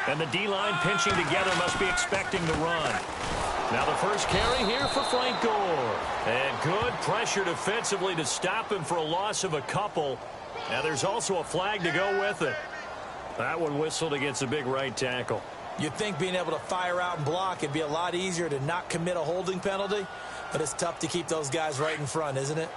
And the D-line pinching together must be expecting the run. Now the first carry here for Frank Gore. And good pressure defensively to stop him for a loss of a couple. Now there's also a flag to go with it. That one whistled against a big right tackle. You'd think being able to fire out and block it'd be a lot easier to not commit a holding penalty, but it's tough to keep those guys right in front, isn't it?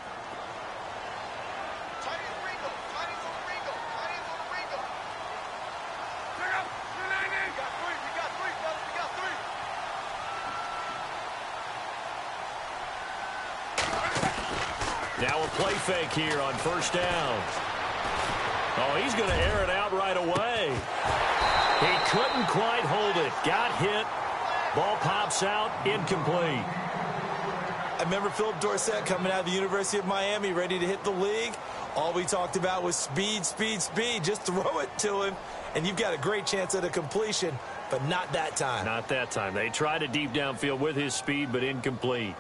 Now a play fake here on first down. Oh, he's going to air it out right away. He couldn't quite hold it. Got hit. Ball pops out. Incomplete. I remember Philip Dorsett coming out of the University of Miami ready to hit the league. All we talked about was speed, speed, speed. Just throw it to him, and you've got a great chance at a completion, but not that time. Not that time. They tried a deep downfield with his speed, but incomplete.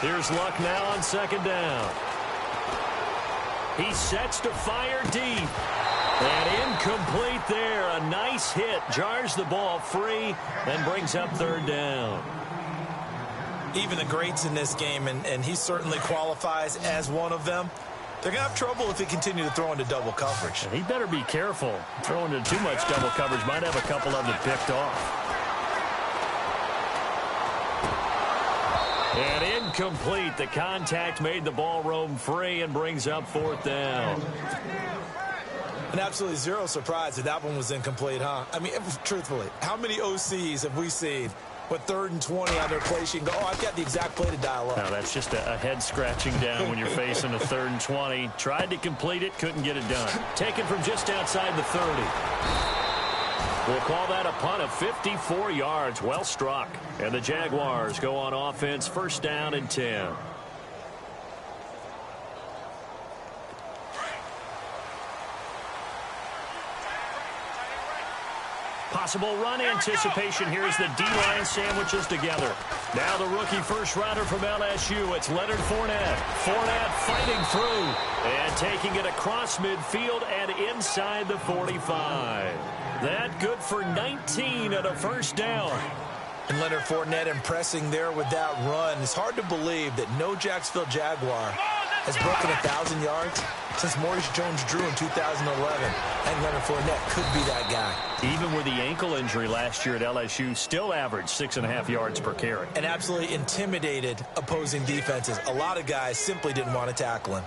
Here's Luck now on second down. He sets to fire deep. And incomplete there. A nice hit. Jars the ball free, then brings up third down. Even the greats in this game, and he certainly qualifies as one of them, they're going to have trouble if they continue to throw into double coverage. He better be careful. Throwing into too much double coverage might have a couple of them picked off. And incomplete. The contact made the ball roam free and brings up fourth down. And absolutely zero surprise that that one was incomplete, huh? I mean, truthfully, how many OCs have we seen with 3rd and 20 on their play sheet and go, oh, I've got the exact play to dial up? No, that's just a head scratching down when you're facing a 3rd and 20. Tried to complete it, couldn't get it done. Taken from just outside the 30. We'll call that a punt of 54 yards. Well struck. And the Jaguars go on offense, first down and 10. Possible run anticipation here as the D-line sandwiches together. Now the rookie first rounder from LSU. It's Leonard Fournette. Fournette fighting through and taking it across midfield and inside the 45. That good for 19 and a first down. And Leonard Fournette impressing there with that run. It's hard to believe that no Jacksonville Jaguar has broken 1,000 yards since Maurice Jones-Drew in 2011. And Leonard Fournette could be that guy. Even with the ankle injury last year at LSU, still averaged 6.5 yards per carry. And absolutely intimidated opposing defenses. A lot of guys simply didn't want to tackle him.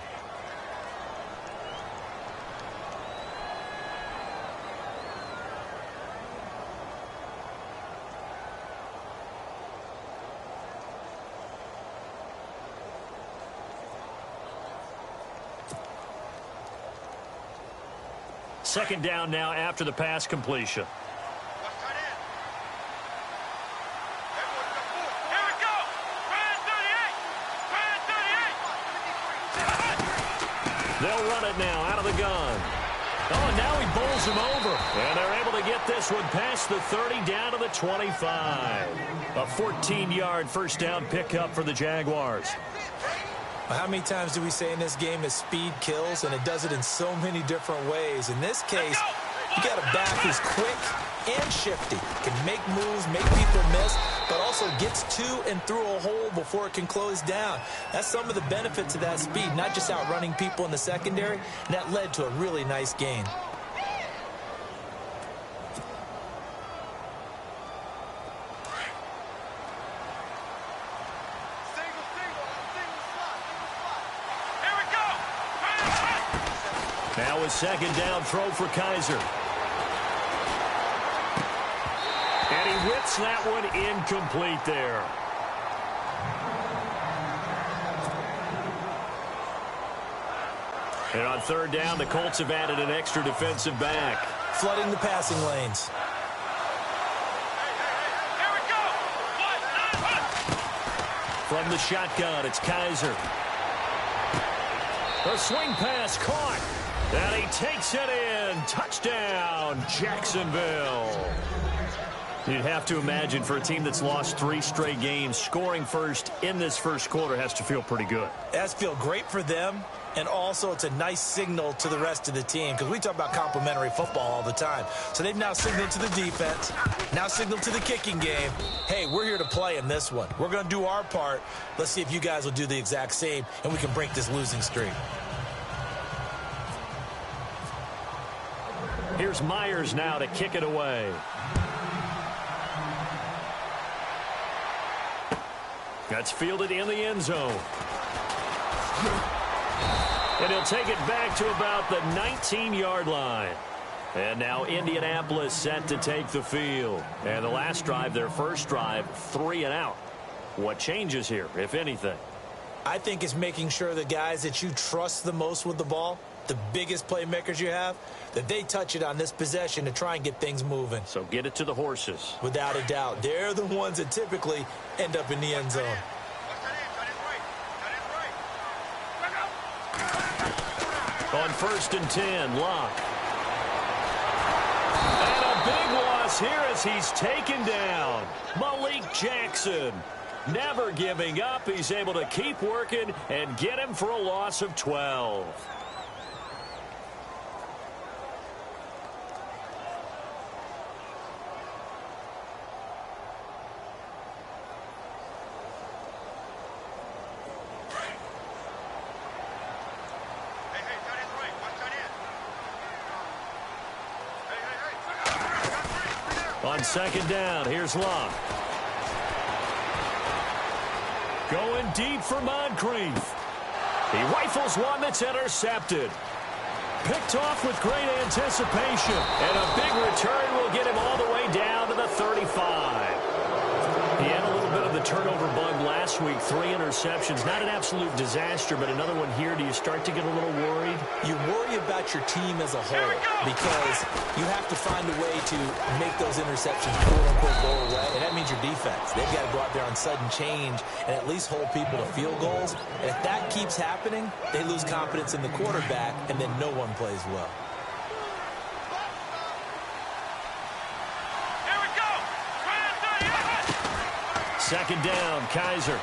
Second down now after the pass completion. They'll run it now out of the gun. Oh, and now he bowls him over. And they're able to get this one past the 30 down to the 25. A 14-yard first down pickup for the Jaguars. How many times do we say in this game that speed kills, and it does it in so many different ways? In this case, you got a back who's quick and shifty, can make moves, make people miss, but also gets to and through a hole before it can close down. That's some of the benefits of that speed, not just outrunning people in the secondary, and that led to a really nice gain. Now a second down throw for Kaiser. And he whips that one incomplete there. And on third down, the Colts have added an extra defensive back. Flooding the passing lanes. From the shotgun, it's Kaiser. A swing pass caught. And he takes it in. Touchdown, Jacksonville. You'd have to imagine for a team that's lost 3 straight games, scoring first in this first quarter has to feel pretty good. It has to feel great for them, and also it's a nice signal to the rest of the team because we talk about complimentary football all the time. So they've now signaled to the defense, now signaled to the kicking game, hey, we're here to play in this one. We're going to do our part. Let's see if you guys will do the exact same, and we can break this losing streak. Here's Myers now to kick it away. That's fielded in the end zone. And he'll take it back to about the 19-yard line. And now Indianapolis set to take the field. And the last drive, their first drive, 3 and out. What changes here, if anything? I think it's making sure the guys that you trust the most with the ball, the biggest playmakers you have, that they touch it on this possession to try and get things moving. So get it to the horses. Without a doubt. They're the ones that typically end up in the end zone. On 1st and 10, Locke. And a big loss here as he's taken down. Malik Jackson. Never giving up. He's able to keep working and get him for a loss of 12. On 2nd down, here's Locke. Going deep for Moncrief. He rifles one that's intercepted. Picked off with great anticipation. And a big return will get him all the way down to the 35. He had a little bit of the turnover bug last week. 3 interceptions. Not an absolute disaster, but another one here. Do you start to get a little worried? You worry about your team as a whole because you have to find a way to make those interceptions quote-unquote go away, and that means your defense. They've got to go out there on sudden change and at least hold people to field goals. And if that keeps happening, they lose confidence in the quarterback, and then no one plays well. 2nd down, Kaiser.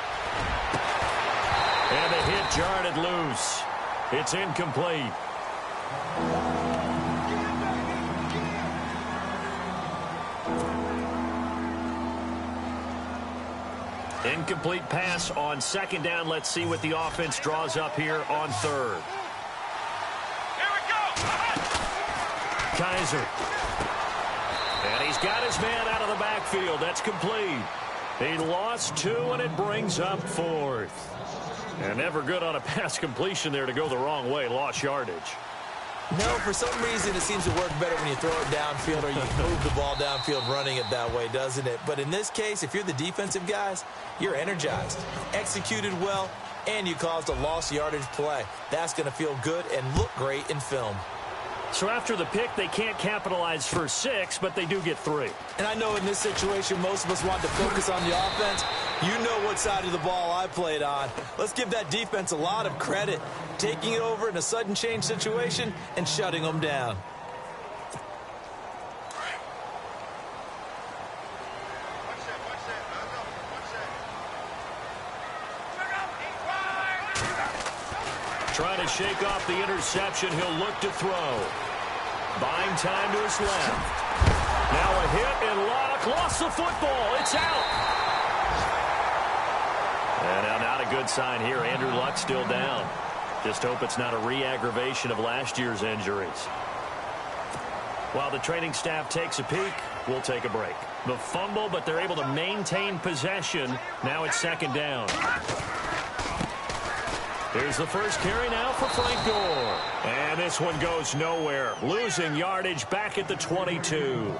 And the hit jarred it loose. It's incomplete. Incomplete pass on 2nd down. Let's see what the offense draws up here on 3rd. Here we go. Kaiser. And he's got his man out of the backfield. That's complete. He lost 2, and it brings up 4th. And never good on a pass completion there to go the wrong way. Lost yardage. No, for some reason it seems to work better when you throw it downfield or you move the ball downfield running it that way, doesn't it? But in this case, if you're the defensive guys, you're energized, executed well, and you caused a lost yardage play. That's going to feel good and look great in film. So after the pick, they can't capitalize for 6, but they do get 3. And I know in this situation, most of us want to focus on the offense. You know what side of the ball I played on. Let's give that defense a lot of credit, taking it over in a sudden change situation and shutting them down. Trying to shake off the interception. He'll look to throw. Buying time to his left. Now a hit, and Locke lost the football. It's out. And now not a good sign here. Andrew Luck still down. Just hope it's not a re-aggravation of last year's injuries. While the training staff takes a peek, we'll take a break. The fumble, but they're able to maintain possession. Now it's 2nd down. Here's the first carry now for Frank Gore. And this one goes nowhere. Losing yardage back at the 22.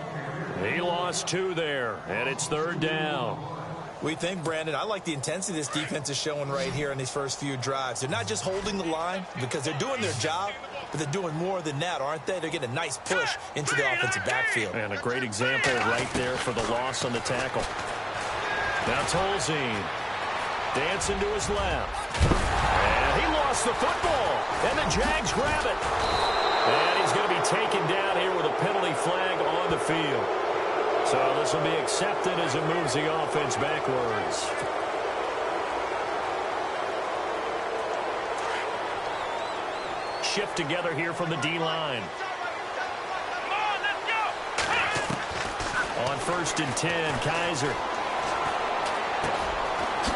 He lost 2 there, and it's 3rd down. We think, Brandon, I like the intensity this defense is showing right here in these first few drives. They're not just holding the line because they're doing their job, but they're doing more than that, aren't they? They're getting a nice push into the offensive backfield. And a great example right there for the loss on the tackle. Now Tolzien dancing to his left. And he lost the football, and the Jags grab it. And he's going to be taken down here with a penalty flag on the field. So this will be accepted as it moves the offense backwards. Shift together here from the D-line. On 1st and 10, Kaiser.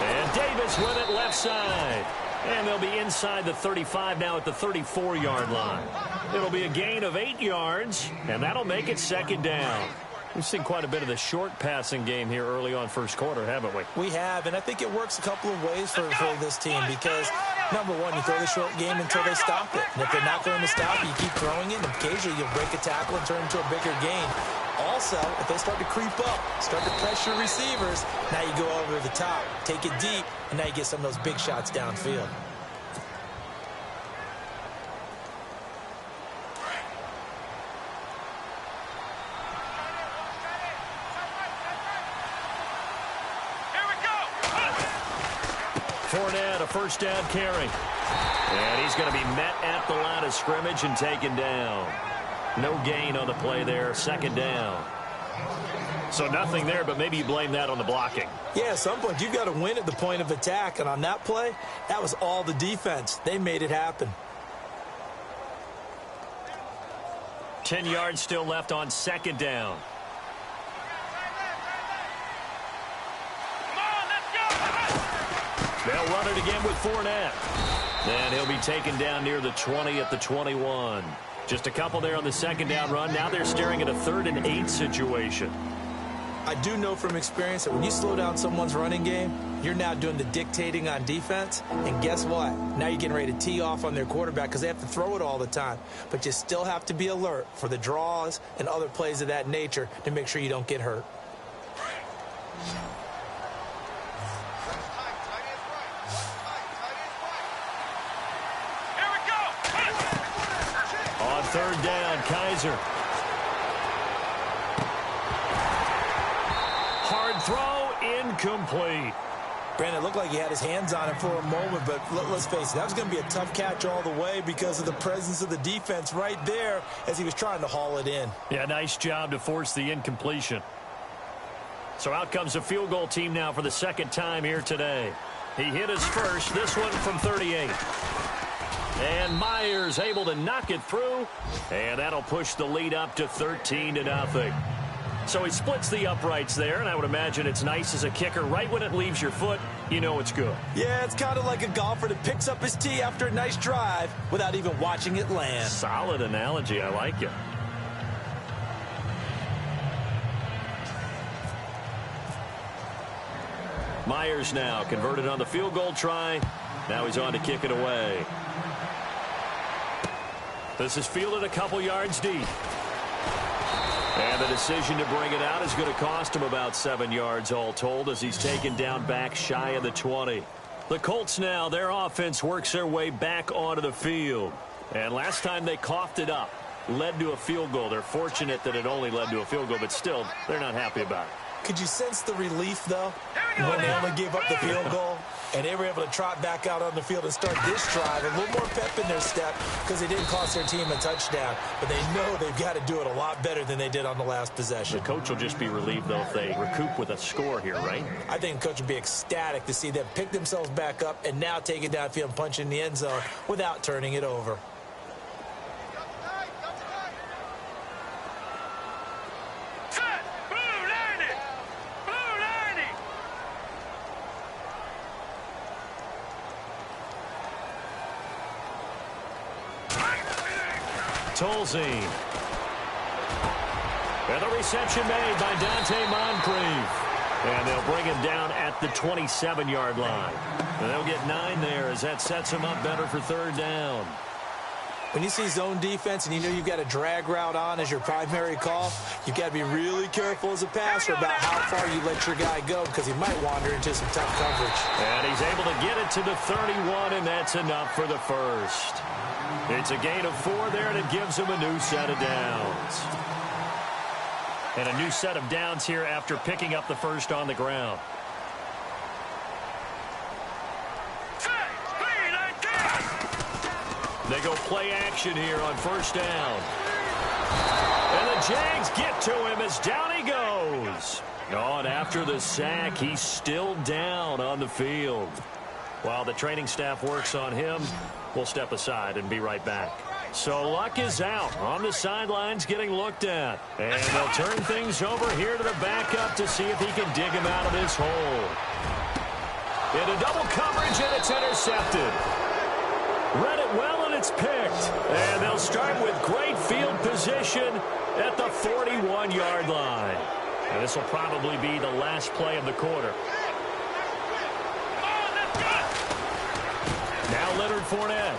And Davis with it left side. And they'll be inside the 35 now at the 34-yard line. It'll be a gain of 8 yards, and that'll make it 2nd down. We've seen quite a bit of the short passing game here early on first quarter, haven't we? We have, and I think it works a couple of ways for this team because, number one, you throw the short game until they stop it. And if they're not going to stop it, you keep throwing it, and occasionally you'll break a tackle and turn into a bigger gain. Also, if they start to creep up, start to pressure receivers, now you go over the top, take it deep, and now you get some of those big shots downfield. Fournette, a 1st down carry. And he's going to be met at the line of scrimmage and taken down. No gain on the play there, 2nd down. So nothing there, but maybe you blame that on the blocking. Yeah, at some point you've got to win at the point of attack. And on that play, that was all the defense. They made it happen. 10 yards still left on 2nd down. They'll run it again with Fournette. And he'll be taken down near the 20 at the 21. Just a couple there on the 2nd down run. Now they're staring at a 3rd and 8 situation. I do know from experience that when you slow down someone's running game, you're now doing the dictating on defense. And guess what? Now you're getting ready to tee off on their quarterback because they have to throw it all the time. But you still have to be alert for the draws and other plays of that nature to make sure you don't get hurt. On 3rd down, Kaiser. Hard throw, incomplete. Brandon, it looked like he had his hands on it for a moment, but let's face it, that was going to be a tough catch all the way because of the presence of the defense right there as he was trying to haul it in. Yeah, nice job to force the incompletion. So out comes the field goal team now for the 2nd time here today. He hit his first, this one from 38. And Myers able to knock it through, and that'll push the lead up to 13-0. So he splits the uprights there, and I would imagine it's nice as a kicker. Right when it leaves your foot, you know it's good. Yeah, it's kind of like a golfer that picks up his tee after a nice drive without even watching it land. Solid analogy. I like it. Myers now converted on the field goal try. Now he's on to kick it away. This is fielded a couple yards deep. And the decision to bring it out is going to cost him about 7 yards all told as he's taken down back shy of the 20. The Colts now, their offense works their way back onto the field. And last time they coughed it up, led to a field goal. They're fortunate that it only led to a field goal, but still, they're not happy about it. Could you sense the relief, though, when they only gave up the field goal? And they were able to trot back out on the field and start this drive. A little more pep in their step because they didn't cost their team a touchdown. But they know they've got to do it a lot better than they did on the last possession. The coach will just be relieved, though, if they recoup with a score here, right? I think the coach would be ecstatic to see them pick themselves back up and now take it downfield and punch in the end zone without turning it over. Tolzien. And the reception made by Dante Moncrief. And they'll bring him down at the 27-yard line. And they'll get 9 there as that sets him up better for 3rd down. When you see zone defense and you know you've got a drag route on as your primary call, you've got to be really careful as a passer about how far you let your guy go because he might wander into some tough coverage. And he's able to get it to the 31, and that's enough for the first. It's a gain of 4 there, and it gives him a new set of downs. And a new set of downs here after picking up the first on the ground. They go play action here on first down. And the Jags get to him as down he goes. Oh, and after the sack, he's still down on the field. While the training staff works on him, we'll step aside and be right back. So Luck is out on the sidelines getting looked at. And they'll turn things over here to the backup to see if he can dig him out of this hole. Into double coverage, and it's intercepted. Read it well, and it's picked. And they'll start with great field position at the 41-yard line. And this will probably be the last play of the quarter. Now Leonard Fournette.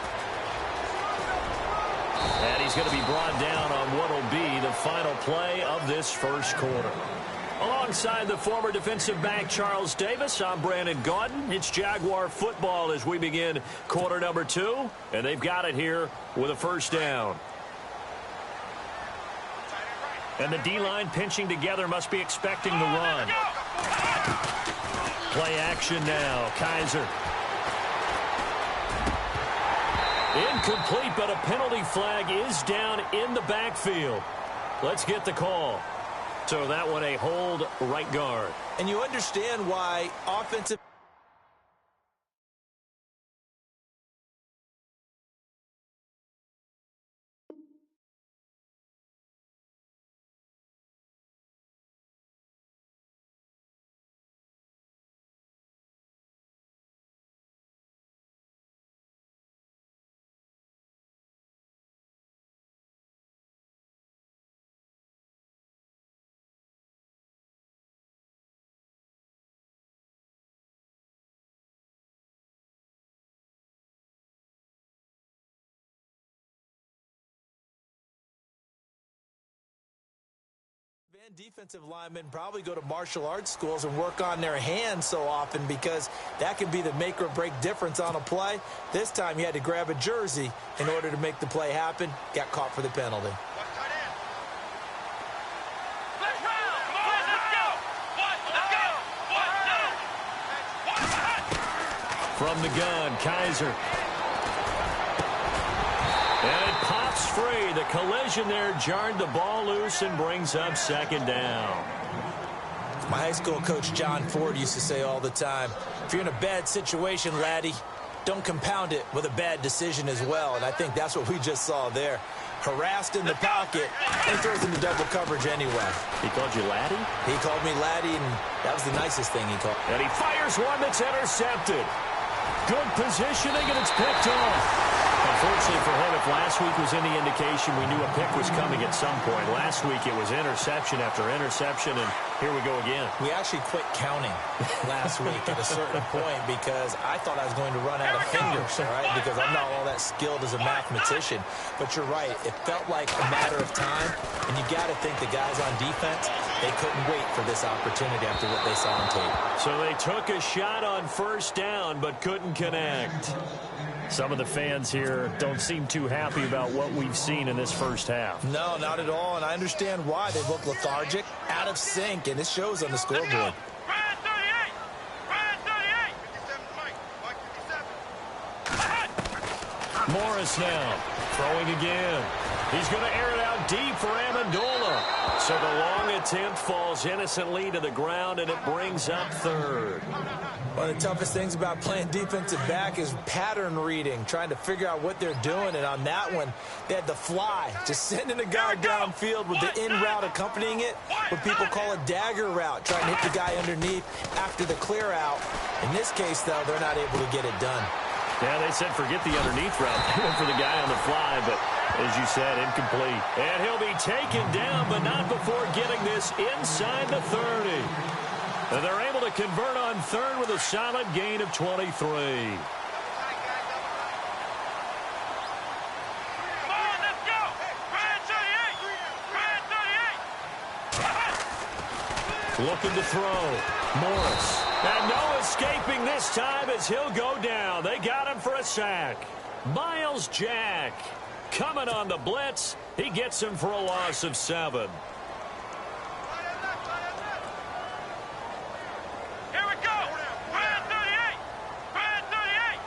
And he's going to be brought down on what will be the final play of this first quarter. Alongside the former defensive back Charles Davis, I'm Brandon Gaudin. It's Jaguar football as we begin quarter number 2. And they've got it here with a first down. And the D-line pinching together must be expecting the run. Play action now. Kaiser. Incomplete, but a penalty flag is down in the backfield. Let's get the call. So that one a hold right guard. And you understand why offensive... defensive linemen probably go to martial arts schools and work on their hands so often because that can be the make or break difference on a play. This time he had to grab a jersey in order to make the play happen. Got caught for the penalty. From the gun, Kaiser. And it pops free. The collision there jarred the ball loose and brings up second down. My high school coach John Ford used to say all the time, if you're in a bad situation, laddie, don't compound it with a bad decision as well. And I think that's what we just saw there. Harassed in the pocket, and throws into double coverage anyway. He called you laddie? He called me laddie, and that was the nicest thing he called. And he fires one that's intercepted. Good positioning, and it's picked off. Unfortunately for him, if last week was any indication, we knew a pick was coming at some point. Last week it was interception after interception, and here we go again. We actually quit counting last week at a certain point because I thought I was going to run out of fingers, all right, because I'm not all that skilled as a mathematician. But you're right. It felt like a matter of time, and you got to think the guys on defense, they couldn't wait for this opportunity after what they saw on tape. So they took a shot on first down but couldn't connect. Some of the fans here don't seem too happy about what we've seen in this first half. No, not at all, and I understand why. They look lethargic, out of sync, and it shows on the scoreboard. Morris now, throwing again. He's going to air it out deep for Amendola. So the long attempt falls innocently to the ground, and it brings up third. One of the toughest things about playing defensive back is pattern reading, trying to figure out what they're doing. And on that one, they had the fly, just sending a guy downfield with the in route accompanying it, what people call a dagger route, trying to hit the guy underneath after the clear out. In this case, though, they're not able to get it done. Yeah, they said forget the underneath route. They went for the guy on the fly, but as you said, incomplete. And he'll be taken down, but not before getting this inside the 30. And they're able to convert on third with a solid gain of 23. Looking to throw. Morris. And no escaping this time as he'll go down. They got him for a sack. Myles Jack coming on the blitz. He gets him for a loss of 7. Here we go. Brand 38. Brand 38.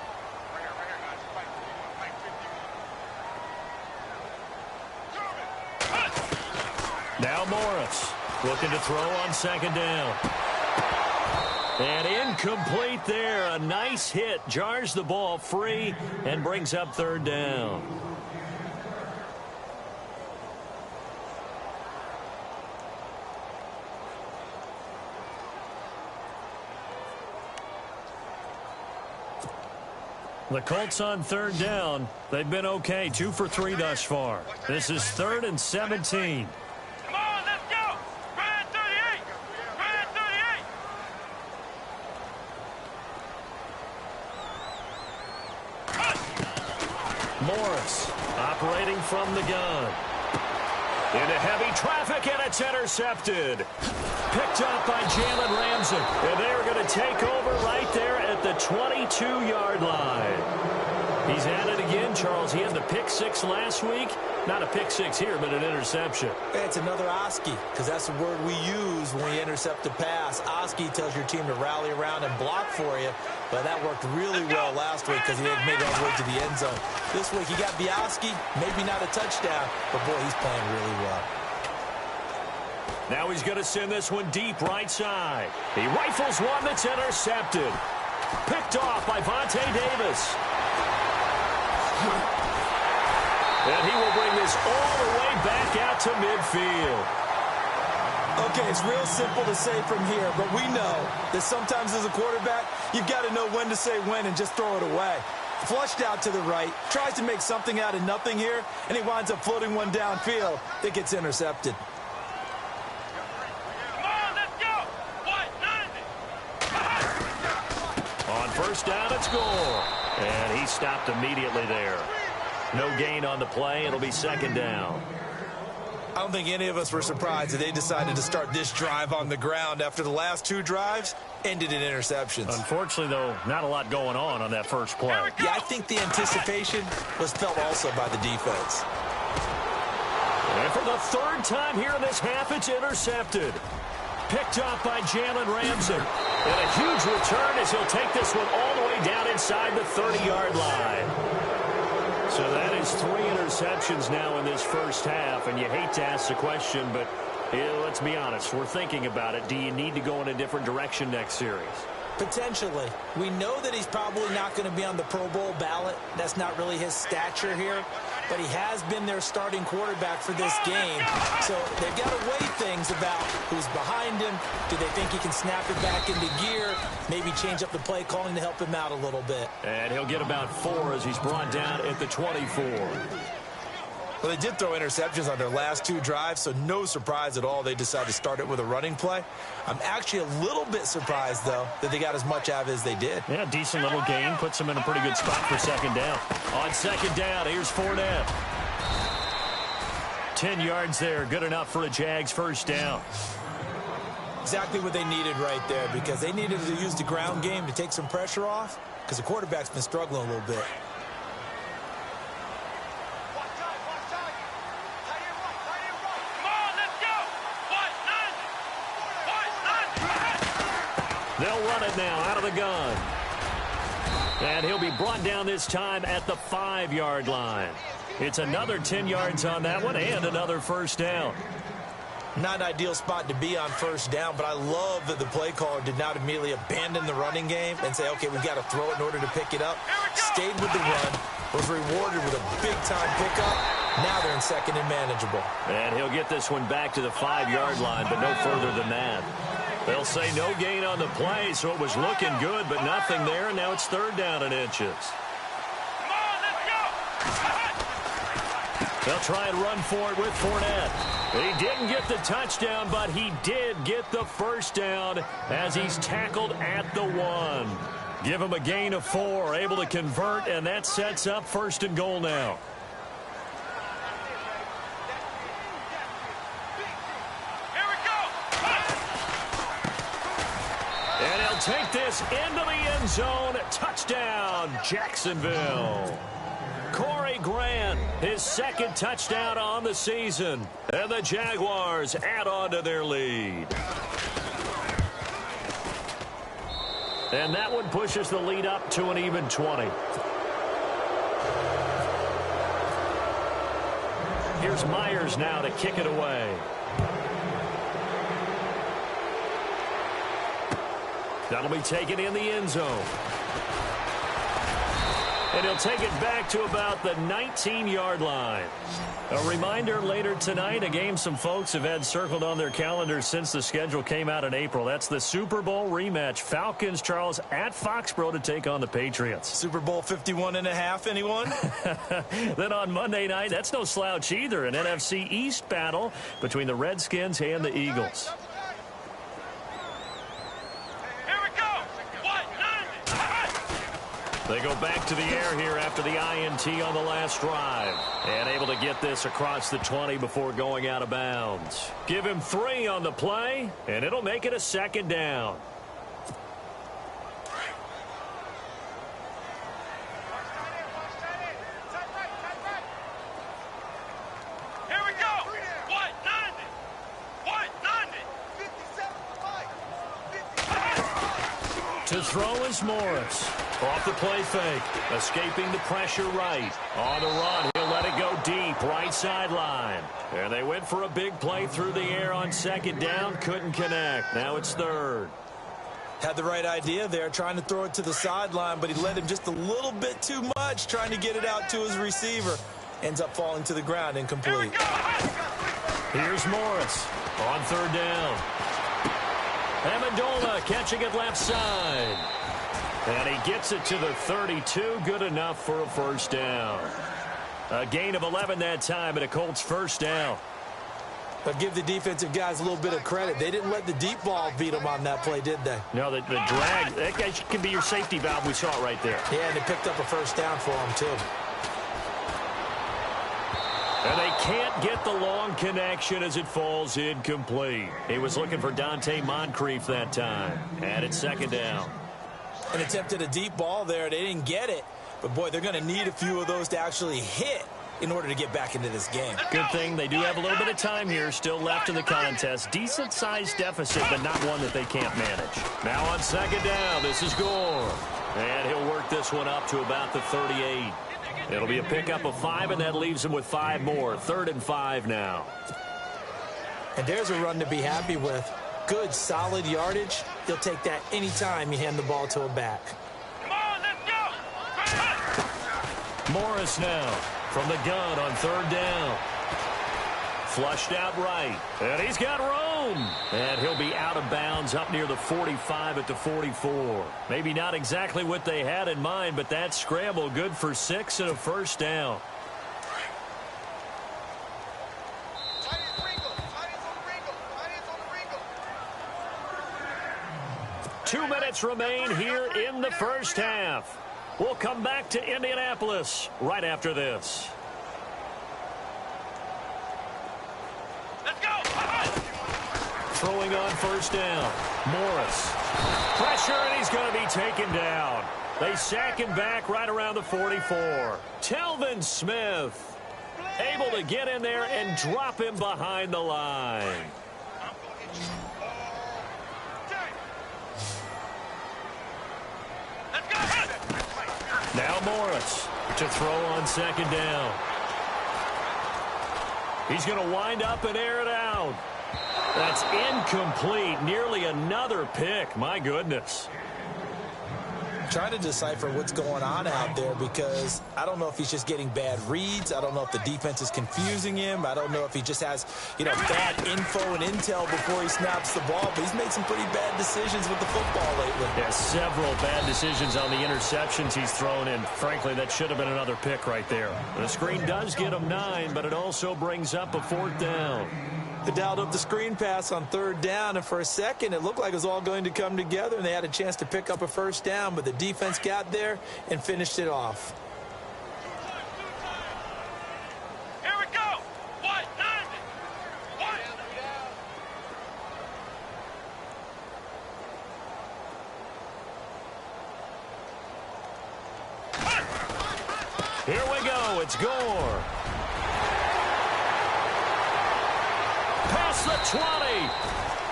Now Morris looking to throw on second down. And incomplete there. A nice hit. Jars the ball free and brings up third down. The Colts on third down. They've been okay. 2 for 3 thus far. This is 3rd and 17. Come on, let's go. Right at 38. Right at 38. Morris operating from the gun. Into heavy traffic, and it's intercepted. Picked up by Jalen Ramsey. And they're going to take over right there at the 22-yard line. He's at it again, Charles. He had the pick six last week. Not a pick six here, but an interception. It's another Oski, because that's the word we use when you intercept a pass. Oski tells your team to rally around and block for you, but that worked really well last week because he made it all the way to the end zone. This week he got Bioski, maybe not a touchdown, but boy, he's playing really well. Now he's going to send this one deep right side. He rifles one that's intercepted. Picked off by Vontae Davis. And he will bring this all the way back out to midfield. Okay, it's real simple to say from here, but we know that sometimes as a quarterback, you've got to know when to say when and just throw it away. Flushed out to the right, tries to make something out of nothing here, and he winds up floating one downfield that gets intercepted. Come on, let's go. What? 90. On first down, it's Gore. And he stopped immediately there. No gain on the play. It'll be second down. I don't think any of us were surprised that they decided to start this drive on the ground after the last 2 drives ended in interceptions. Unfortunately, though, not a lot going on that first play. Yeah, I think the anticipation was felt also by the defense. And for the 3rd time here in this half, it's intercepted. Picked up by Jalen Ramsey. And a huge return as he'll take this one all the way down inside the 30-yard line. So that is 3 interceptions now in this first half, and you hate to ask the question, but let's be honest, we're thinking about it. Do you need to go in a different direction next series? Potentially. We know that he's probably not going to be on the Pro Bowl ballot. That's not really his stature here. But he has been their starting quarterback for this game. So they've got to weigh things about who's behind him. Do they think he can snap it back into gear? Maybe change up the play calling to help him out a little bit. And he'll get about 4 as he's brought down at the 24. Well, they did throw interceptions on their last 2 drives, so no surprise at all they decided to start it with a running play. I'm actually a little bit surprised, though, that they got as much out of it as they did. Yeah, decent little gain. Puts them in a pretty good spot for second down. On second down, here's Fournette. 10 yards there. Good enough for a Jags first down. Exactly what they needed right there, because they needed to use the ground game to take some pressure off, because the quarterback's been struggling a little bit. They'll run it now out of the gun. And he'll be brought down this time at the 5-yard line. It's another 10 yards on that one and another first down. Not an ideal spot to be on first down, but I love that the play caller did not immediately abandon the running game and say, okay, we've got to throw it in order to pick it up. Stayed with the run, was rewarded with a big-time pickup. Now they're in second and manageable. And he'll get this one back to the 5-yard line, but no further than that. They'll say no gain on the play, so it was looking good, but nothing there, and now it's 3rd down and inches. Come on, let's go. They'll try and run for it with Fournette. He didn't get the touchdown, but he did get the first down as he's tackled at the 1. Give him a gain of 4, able to convert, and that sets up 1st and goal now. And he'll take this into the end zone. Touchdown, Jacksonville. Corey Grant, his 2nd touchdown on the season. And the Jaguars add on to their lead. And that one pushes the lead up to an even 20. Here's Myers now to kick it away. That'll be taken in the end zone. And he'll take it back to about the 19-yard line. A reminder, later tonight, a game some folks have had circled on their calendars since the schedule came out in April. That's the Super Bowl rematch. Falcons, Charles, at Foxborough to take on the Patriots. Super Bowl 51.5, anyone? Then on Monday night, that's no slouch either. An NFC East battle between the Redskins and the Eagles. They go back to the air here after the INT on the last drive. And able to get this across the 20 before going out of bounds. Give him 3 on the play, and it'll make it a second down. Here we go. What? 90. What? 90. To throw is Morris. Off the play fake. Escaping the pressure right. On the run, he'll let it go deep. Right sideline. And they went for a big play through the air on second down. Couldn't connect. Now it's third. Had the right idea there, trying to throw it to the sideline, but he let him just a little bit too much, trying to get it out to his receiver. Ends up falling to the ground, incomplete. Here's Morris on third down. Amendola catching it left side. And he gets it to the 32. Good enough for a first down. A gain of 11 that time, and a Colts first down. But give the defensive guys a little bit of credit. They didn't let the deep ball beat them on that play, did they? No, the drag, that guy can be your safety valve. We saw it right there. Yeah, and they picked up a first down for him, too. And they can't get the long connection as it falls incomplete. He was looking for Dante Moncrief that time. And it's second down. And attempted a deep ball there. They didn't get it. But, boy, they're going to need a few of those to actually hit in order to get back into this game. Good thing they do have a little bit of time here still left in the contest. Decent-sized deficit, but not one that they can't manage. Now on second down, this is Gore. And he'll work this one up to about the 38. It'll be a pickup of 5, and that leaves him with 5 more. 3rd and 5 now. And there's a run to be happy with. Good, solid yardage. He'll take that anytime you hand the ball to a back. Come on, let's go. Morris now from the gun on third down. Flushed out right. And he's got room. And he'll be out of bounds up near the 45 at the 44. Maybe not exactly what they had in mind, but that scramble good for 6 and a first down. 2 minutes remain here in the first half. We'll come back to Indianapolis right after this. Let's go. Throwing on first down. Morris. Pressure, and he's going to be taken down. They sack him back right around the 44. Telvin Smith able to get in there and drop him behind the line. Now Morris to throw on second down. He's going to wind up and air it out. That's incomplete. Nearly another pick. My goodness. Trying to decipher what's going on out there because I don't know if he's just getting bad reads. I don't know if the defense is confusing him. I don't know if he just has, bad info and intel before he snaps the ball. But he's made some pretty bad decisions with the football lately. Yeah, several bad decisions on the interceptions he's thrown in. Frankly, that should have been another pick right there. The screen does get him 9, but it also brings up a 4th down. They dialed up the screen pass on third down, and for a second it looked like it was all going to come together, and they had a chance to pick up a first down, but the defense got there and finished it off. Here we go. What? 90. What? Here we go. It's Gore. Past the 20.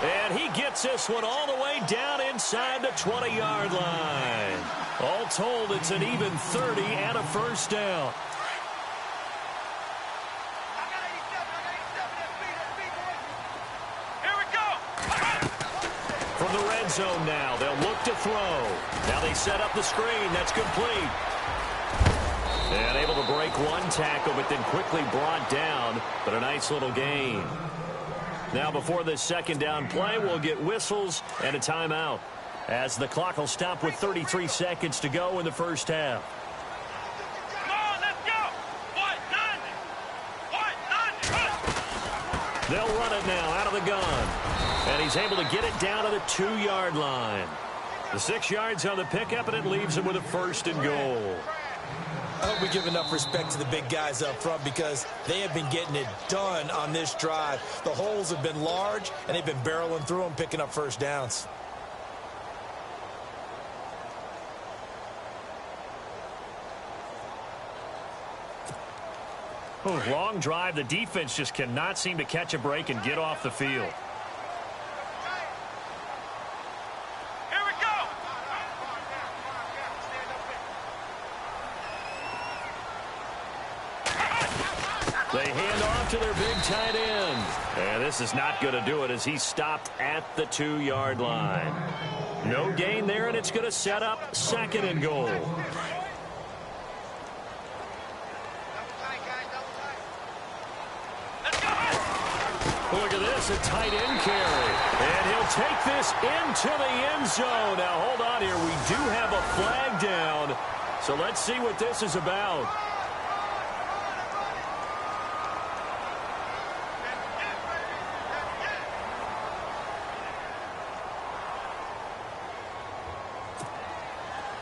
And he gets this one all the way down inside the 20-yard line. All told, it's an even 30 and a first down. from the red zone now. They'll look to throw. Now they set up the screen. That's complete. And able to break one tackle, but then quickly brought down. But a nice little gain. Now before this second down play, we'll get whistles and a timeout, as the clock will stop with 33 seconds to go in the first half. Come on, let's go. They'll run it now out of the gun. And he's able to get it down to the 2-yard line. The 6 yards on the pickup, and it leaves him with a 1st and goal. I hope we give enough respect to the big guys up front, because they have been getting it done on this drive. The holes have been large, and they've been barreling through them, picking up first downs. Oh, long drive. The defense just cannot seem to catch a break and get off the field. Here we go. They hand off to their big tight end. And this is not going to do it, as he stopped at the 2-yard line. No gain there, and it's going to set up 2nd and goal. Look at this, a tight end carry. And he'll take this into the end zone. Now, hold on here. We do have a flag down. So let's see what this is about.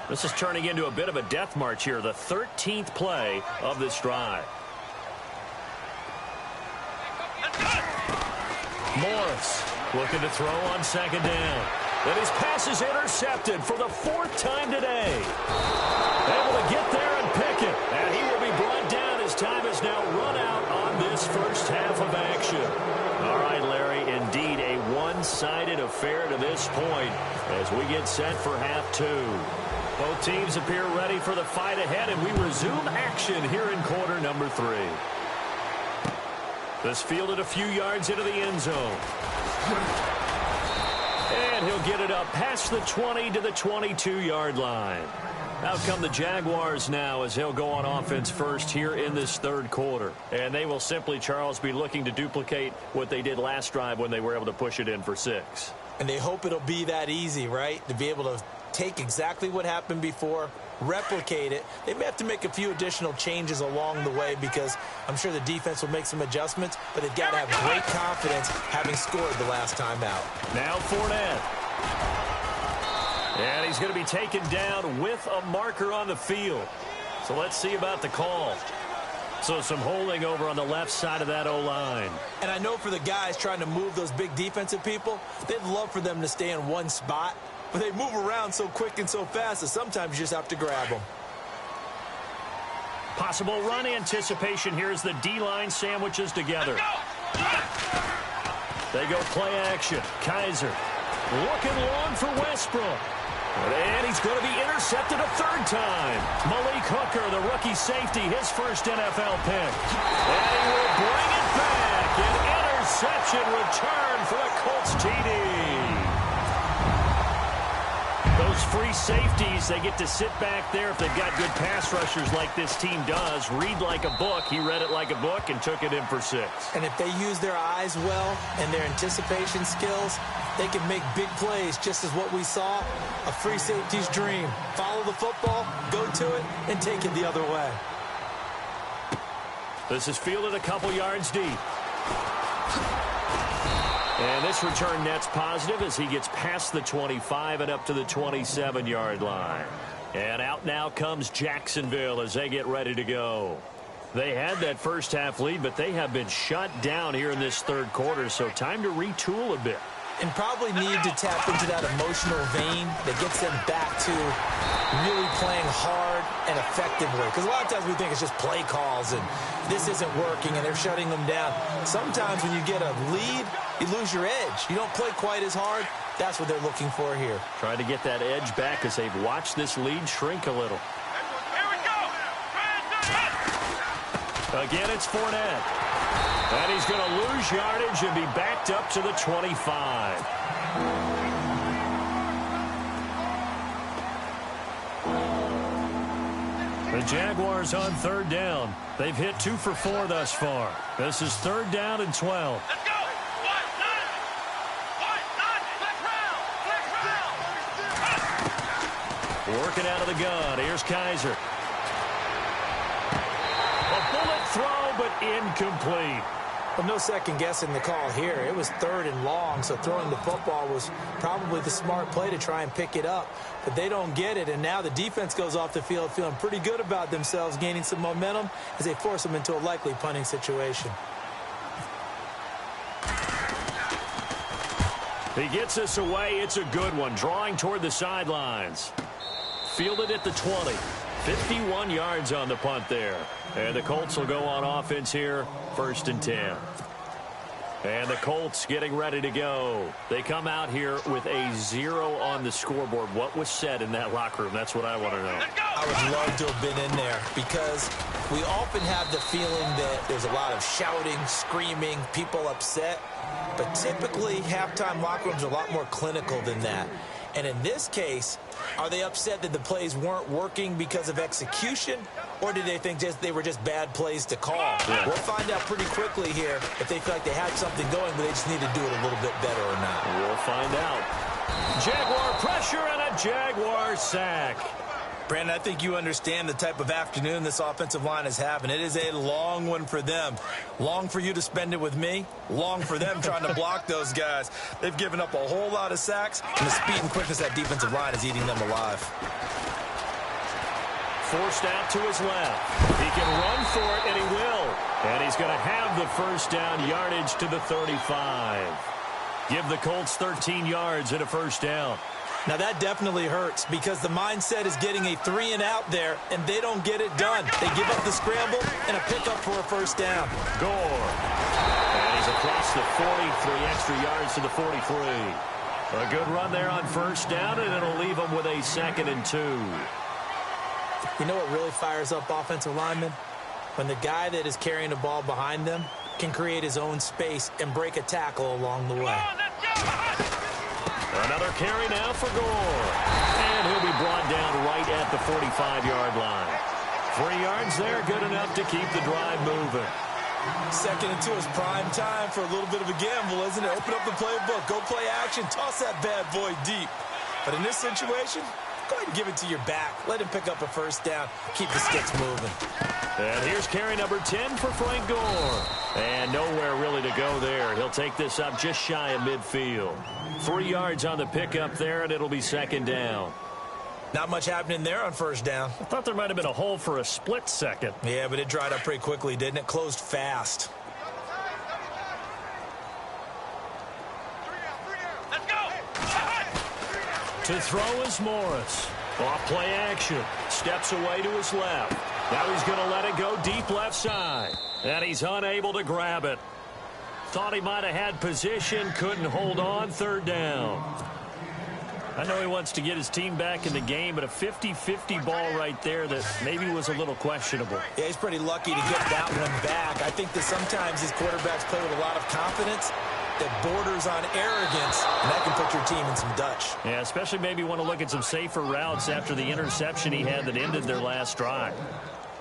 This is turning into a bit of a death march here, the 13th play of this drive. Morris looking to throw on 2nd down. And his pass is intercepted for the 4th time today. Able to get there and pick it. And he will be brought down. His time is now run out on this first half of action. All right, Larry, indeed a one-sided affair to this point as we get set for half 2. Both teams appear ready for the fight ahead, and we resume action here in quarter number 3. This fielded a few yards into the end zone. And he'll get it up past the 20 to the 22-yard line. Out come the Jaguars now, as they'll go on offense first here in this 3rd quarter. And they will simply, Charles, be looking to duplicate what they did last drive when they were able to push it in for 6. And they hope it'll be that easy, right? To be able to take exactly what happened before, replicate it. They may have to make a few additional changes along the way, because I'm sure the defense will make some adjustments, but they've got to have great confidence having scored the last time out. Now Fournette. And he's going to be taken down with a marker on the field. So let's see about the call. So some holding over on the left side of that O-line. And I know for the guys trying to move those big defensive people, they'd love for them to stay in one spot. But they move around so quick and so fast that sometimes you just have to grab them. Possible run anticipation here as the D-line sandwiches together. They go play action. Kaiser looking long for Westbrook. And he's going to be intercepted a 3rd time. Malik Hooker, the rookie safety, his first NFL pick. And he will bring it back. An interception return for the Colts TD. Those free safeties, they get to sit back there if they've got good pass rushers like this team does. Read like a book. He read it like a book and took it in for 6. And if they use their eyes well and their anticipation skills, they can make big plays, just as what we saw, a free safety's dream. Follow the football, go to it, and take it the other way. This is fielded a couple yards deep. And this return net's positive as he gets past the 25 and up to the 27-yard line. And out now comes Jacksonville as they get ready to go. They had that first half lead, but they have been shut down here in this 3rd quarter, so time to retool a bit. And probably need to tap into that emotional vein that gets them back to really playing hard and effectively. Because a lot of times we think it's just play calls and this isn't working and they're shutting them down. Sometimes when you get a lead, you lose your edge. You don't play quite as hard. That's what they're looking for here. Trying to get that edge back as they've watched this lead shrink a little. Here we go. Again, it's Fournette. And he's going to lose yardage and be backed up to the 25. The Jaguars on third down. They've hit 2 for 4 thus far. This is third down and 12. Let's go. Working out of the gun. Here's Kaiser. A bullet throw, but incomplete. Well, no second guessing the call here. It was third and long, so throwing the football was probably the smart play to try and pick it up. But they don't get it, and now the defense goes off the field feeling pretty good about themselves, gaining some momentum as they force them into a likely punting situation. He gets this away. It's a good one. Drawing toward the sidelines. Fielded at the 20. 51 yards on the punt there. And the Colts will go on offense here. 1st and 10. And the Colts getting ready to go. They come out here with a 0 on the scoreboard. What was said in that locker room? That's what I want to know. I would love to have been in there because we often have the feeling that there's a lot of shouting, screaming, people upset. But typically, halftime locker rooms are a lot more clinical than that. And in this case, are they upset that the plays weren't working because of execution, or did they think they were just bad plays to call? Yeah. We'll find out pretty quickly here if they feel like they had something going, but they just need to do it a little bit better or not. We'll find out. Jaguar pressure and a Jaguar sack. Brandon, I think you understand the type of afternoon this offensive line is having. It is a long one for them. Long for you to spend it with me. Long for them trying to block those guys. They've given up a whole lot of sacks, and the speed and quickness of that defensive line is eating them alive. Forced out to his left. He can run for it, and he will. And he's going to have the first down yardage to the 35. Give the Colts 13 yards and a first down. Now, that definitely hurts because the mindset is getting a 3 and out there, and they don't get it done. They give up the scramble and a pickup for a first down. Gore. And he's across the 40, 3 extra yards to the 43. A good run there on first down, and it'll leave them with a 2nd and 2. You know what really fires up offensive linemen? When the guy that is carrying the ball behind them can create his own space and break a tackle along the way. Another carry now for Gore. And he'll be brought down right at the 45-yard line. 3 yards there, good enough to keep the drive moving. 2nd and 2 is prime time for a little bit of a gamble, isn't it? Open up the playbook, go play action, toss that bad boy deep. But in this situation, go ahead and give it to your back. Let him pick up a first down. Keep the sticks moving. And here's carry number 10 for Frank Gore. And nowhere really to go there. He'll take this up just shy of midfield. 3 yards on the pickup there, and it'll be 2nd down. Not much happening there on first down. I thought there might have been a hole for a split second. Yeah, but it dried up pretty quickly, didn't it? Closed fast. Let's go. To throw is Morris. Off play action. Steps away to his left. Now he's going to let it go deep left side. And he's unable to grab it. Thought he might have had position. Couldn't hold on. 3rd down. I know he wants to get his team back in the game, but a 50-50 ball right there that maybe was a little questionable. Yeah, he's pretty lucky to get that one back. I think that sometimes these quarterbacks play with a lot of confidence that borders on arrogance, and that can put your team in some Dutch. Yeah, especially maybe want to look at some safer routes after the interception he had that ended their last drive.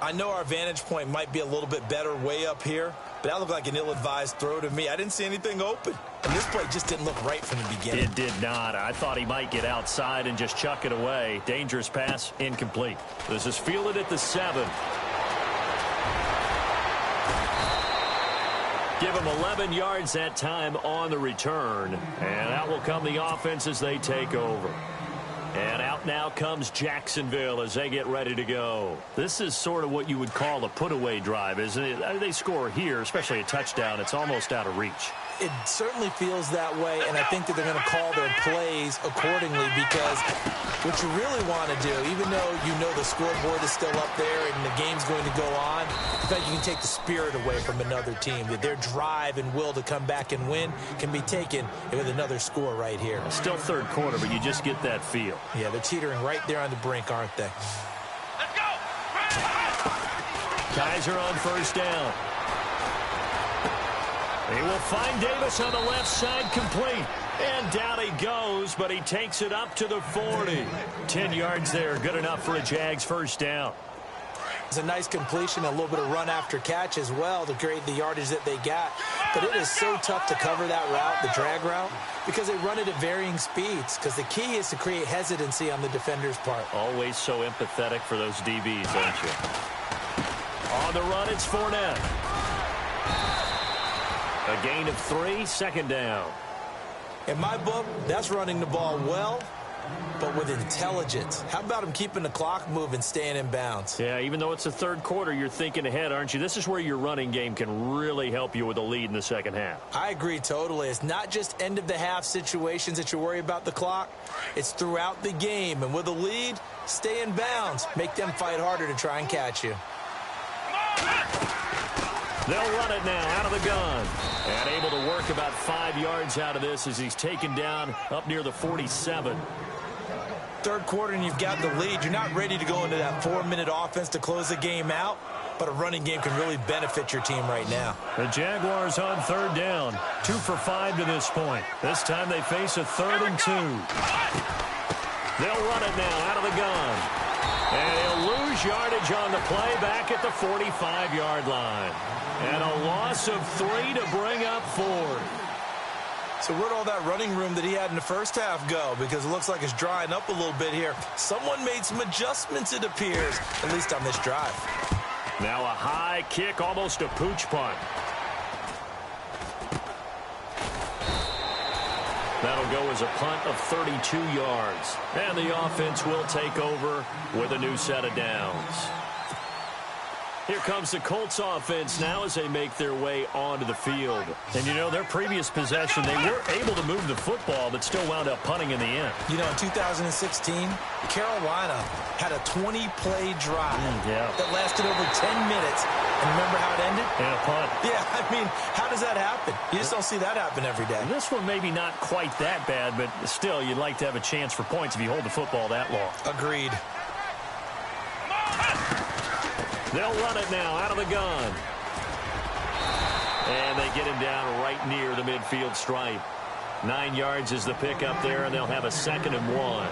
I know our vantage point might be a little bit better way up here, but that looked like an ill-advised throw to me. I didn't see anything open, and this play just didn't look right from the beginning. It did not. I thought he might get outside and just chuck it away. Dangerous pass, incomplete. This is fielded at the 7. Give him 11 yards that time on the return, and out will come the offense as they take over. And out now comes Jacksonville as they get ready to go. This is sort of what you would call a put-away drive, isn't it? They score here, especially a touchdown. It's almost out of reach. It certainly feels that way, and I think that they're going to call their plays accordingly because what you really want to do, even though you know the scoreboard is still up there and the game's going to go on, in fact, you can take the spirit away from another team, that their drive and will to come back and win can be taken with another score right here. Still 3rd quarter, but you just get that feel. Yeah, they're teetering right there on the brink, aren't they? Let's go. Kaiser on first down. He will find Davis on the left side, complete. And down he goes, but he takes it up to the 40. 10 yards there, good enough for a Jags first down. It's a nice completion, a little bit of run after catch as well to create the yardage that they got. But it is so tough to cover that route, the drag route, because they run it at varying speeds. Because the key is to create hesitancy on the defender's part. Always so empathetic for those DBs, aren't you? On the run, it's Fournette. A gain of 3, second down. In my book, that's running the ball well, but with intelligence. How about him keeping the clock moving, staying in bounds? Yeah, even though it's the third quarter, you're thinking ahead, aren't you? This is where your running game can really help you with a lead in the second half. I agree totally. It's not just end-of-the-half situations that you worry about the clock. It's throughout the game. And with a lead, stay in bounds. Make them fight harder to try and catch you. They'll run it now out of the gun. And able to work about 5 yards out of this as he's taken down up near the 47. Third quarter and you've got the lead. You're not ready to go into that 4-minute offense to close the game out, but a running game can really benefit your team right now. The Jaguars on third down. 2 for 5 to this point. This time they face a 3rd and 2. They'll run it now out of the gun. And he'll lose yardage on the play back at the 45-yard line. And a loss of 3 to bring up 4. So where'd all that running room that he had in the first half go? Because it looks like it's drying up a little bit here. Someone made some adjustments, it appears, at least on this drive. Now a high kick, almost a pooch punt. That'll go as a punt of 32 yards. And the offense will take over with a new set of downs. Here comes the Colts offense now as they make their way onto the field. And, you know, their previous possession, they were able to move the football, but still wound up punting in the end. You know, in 2016, Carolina had a 20-play drive that lasted over 10 minutes. And remember how it ended? And a punt. Yeah, I mean, how does that happen? You just don't see that happen every day. This one maybe not quite that bad, but still, you'd like to have a chance for points if you hold the football that long. Agreed. They'll run it now out of the gun. And they get him down right near the midfield stripe. 9 yards is the pickup there, and they'll have a 2nd and 1.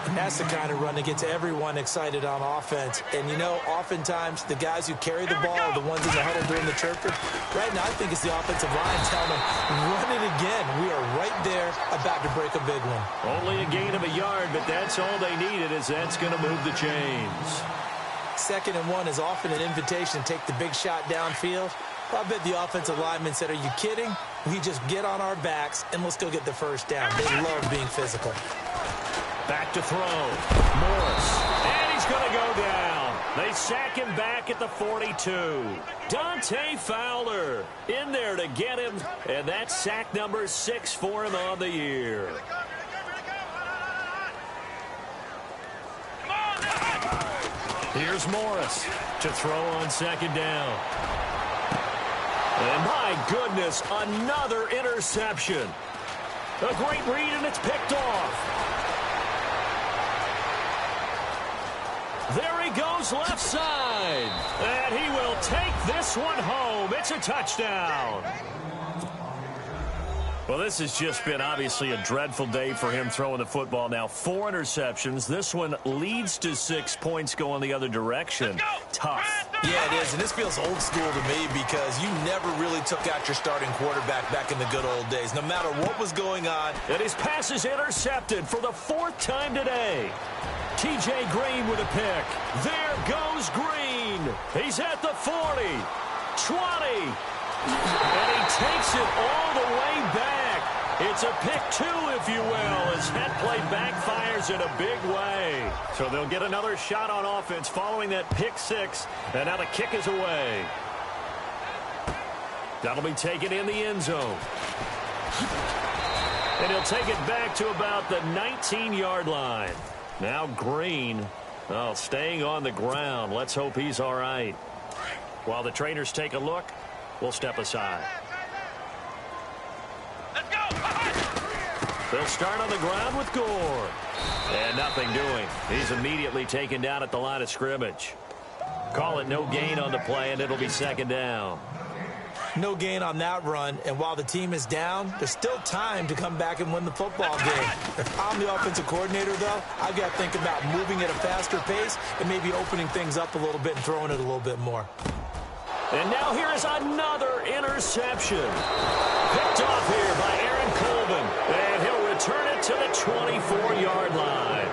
And that's the kind of run that gets everyone excited on offense. And, you know, oftentimes the guys who carry the ball are the ones in the huddle doing the chirping. Right now, I think it's the offensive line telling them, run it again. We are right there about to break a big one. Only a gain of a yard, but that's all they needed, as that's going to move the chains. 2nd and 1 is often an invitation to take the big shot downfield. Well, I bet the offensive lineman said, are you kidding? We just get on our backs and let's go get the first down. They love being physical. Back to throw. Morris. And he's going to go down. They sack him back at the 42. Dante Fowler in there to get him. And that's sack number 6 for him on the year. Here's Morris to throw on 2nd down. And my goodness, another interception. A great read, and it's picked off. There he goes left side. And he will take this one home. It's a touchdown. Well, this has just been obviously a dreadful day for him throwing the football. Now 4 interceptions. This one leads to 6 points going the other direction. Tough. Yeah, it is, and this feels old school to me because you never really took out your starting quarterback back in the good old days, no matter what was going on. And his pass is intercepted for the 4th time today. T.J. Green with a pick. There goes Green. He's at the 40, 20. And he takes it all the way back. It's a pick 2, if you will, as that play backfires in a big way. So they'll get another shot on offense following that pick 6. And now the kick is away. That'll be taken in the end zone. And he'll take it back to about the 19-yard line. Now Green, staying on the ground. Let's hope he's all right. While the trainers take a look, we'll step aside. Let's go! They'll start on the ground with Gore. And nothing doing. He's immediately taken down at the line of scrimmage. Call it no gain on the play, and it'll be 2nd down. No gain on that run, and while the team is down, there's still time to come back and win the football game. If I'm the offensive coordinator, though, I've got to think about moving at a faster pace and maybe opening things up a little bit and throwing it a little bit more. And now here is another interception. Picked off here by Aaron Colvin, and he'll return it to the 24-yard line.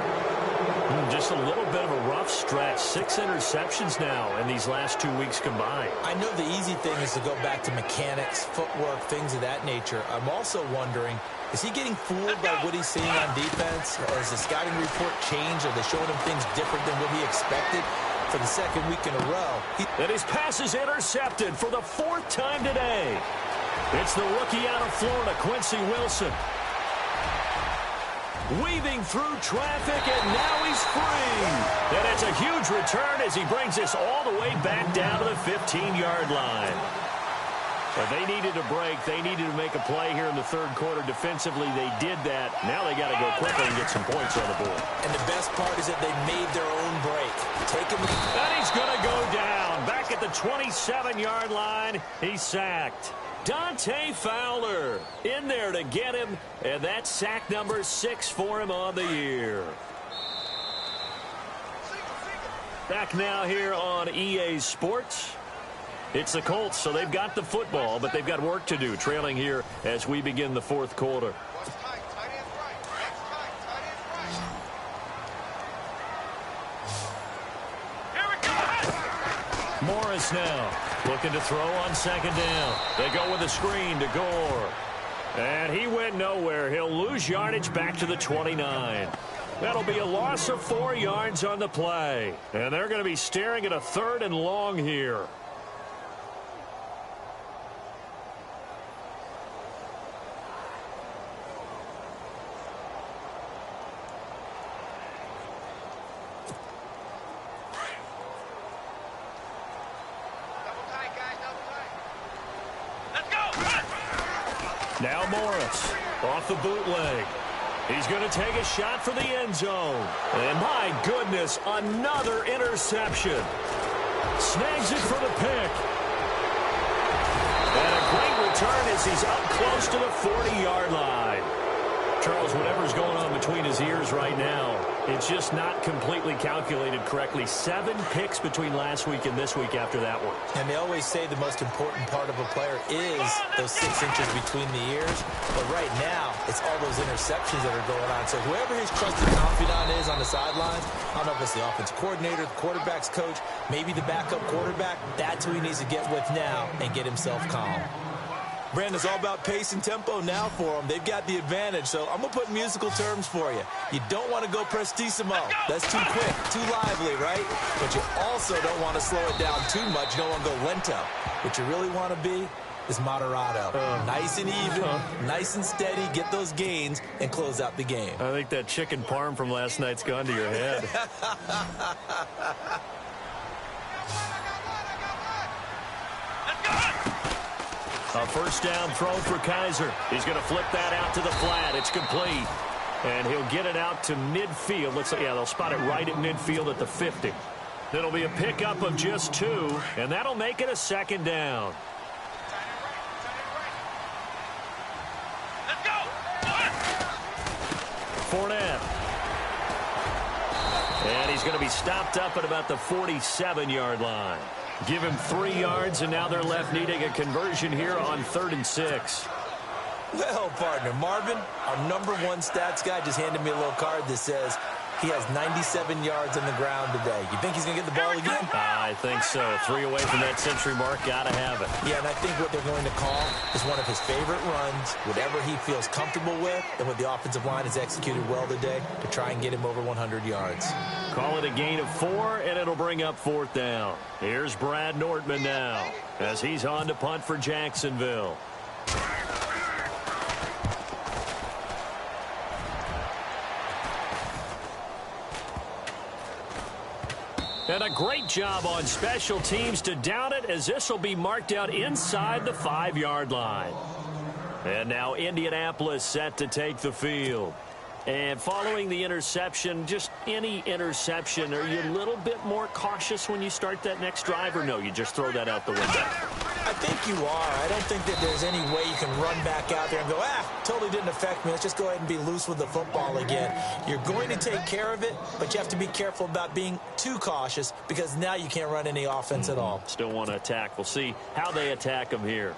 Just a little bit of a rough stretch. 6 interceptions now in these last 2 weeks combined. I know the easy thing is to go back to mechanics, footwork, things of that nature. I'm also wondering, is he getting fooled by what he's seeing on defense? Has the scouting report changed? Are they showing him things different than what he expected for the second week in a row? And his pass is intercepted for the 4th time today. It's the rookie out of Florida, Quincy Wilson. Weaving through traffic, and now he's free. And it's a huge return as he brings this all the way back down to the 15-yard line. But they needed a break. They needed to make a play here in the third quarter. Defensively, they did that. Now they got to go quickly and get some points on the board. And the best part is that they made their own break. And he's going to go down. Back at the 27-yard line, he's sacked. Dante Fowler in there to get him, and that's sack number 6 for him on the year. Back now here on EA Sports. It's the Colts, so they've got the football, but they've got work to do, trailing here as we begin the fourth quarter. Morris now looking to throw on second down. They go with a screen to Gore. And he went nowhere. He'll lose yardage back to the 29. That'll be a loss of 4 yards on the play. And they're going to be staring at a 3rd and long here. Now Morris off the bootleg. He's going to take a shot for the end zone. And my goodness, another interception. Snags it for the pick. And a great return as he's up close to the 40-yard line. Charles, whatever's going on between his ears right now, it's just not completely calculated correctly. 7 picks between last week and this week after that one. And they always say the most important part of a player is those 6 inches between the ears. But right now, it's all those interceptions that are going on. So whoever his trusted confidant is on the sidelines, I don't know if it's the offensive coordinator, the quarterback's coach, maybe the backup quarterback, that's who he needs to get with now and get himself calm. Brandon, it's all about pace and tempo now for them. They've got the advantage, so I'm going to put musical terms for you. You don't want to go prestissimo. That's too quick, too lively, right? But you also don't want to slow it down too much. You don't want to go lento. What you really want to be is moderato. Nice and even, nice and steady, get those gains, and close out the game. I think that chicken parm from last night's gone to your head. A first down throw for Kaiser. He's going to flip that out to the flat. It's complete. And he'll get it out to midfield. Looks like, yeah, they'll spot it right at midfield at the 50. It'll be a pickup of just 2, and that'll make it a second down. Let's go! Fournette. And he's going to be stopped up at about the 47-yard line. Give him 3 yards, and now they're left needing a conversion here on 3rd and 6. Well, partner, Marvin, our #1 stats guy just handed me a little card that says he has 97 yards on the ground today. You think he's going to get the ball again? I think so. 3 away from that century mark. Got to have it. Yeah, and I think what they're going to call is one of his favorite runs, whatever he feels comfortable with, and what the offensive line has executed well today to try and get him over 100 yards. Call it a gain of 4, and it'll bring up 4th down. Here's Brad Nortman now as he's on to punt for Jacksonville. And a great job on special teams to down it, as this will be marked out inside the 5-yard line. And now Indianapolis set to take the field. And following the interception, just any interception, are you a little bit more cautious when you start that next drive, or no, you just throw that out the window? I think you are. I don't think that there's any way you can run back out there and go, totally didn't affect me. Let's just go ahead and be loose with the football again. You're going to take care of it, but you have to be careful about being too cautious because now you can't run any offense at all. Still want to attack. We'll see how they attack him here.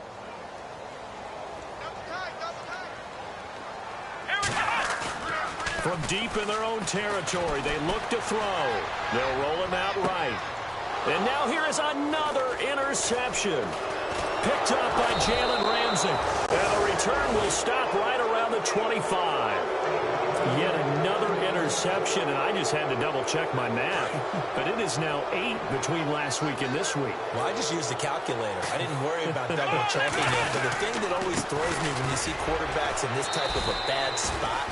From deep in their own territory, they look to throw. They'll roll him out right. And now here is another interception. Picked up by Jalen Ramsey. And the return will stop right around the 25. Yet another interception, and I just had to double-check my math. But it is now 8 between last week and this week. Well, I just used the calculator. I didn't worry about double-checking it. But the thing that always throws me when you see quarterbacks in this type of a bad spot,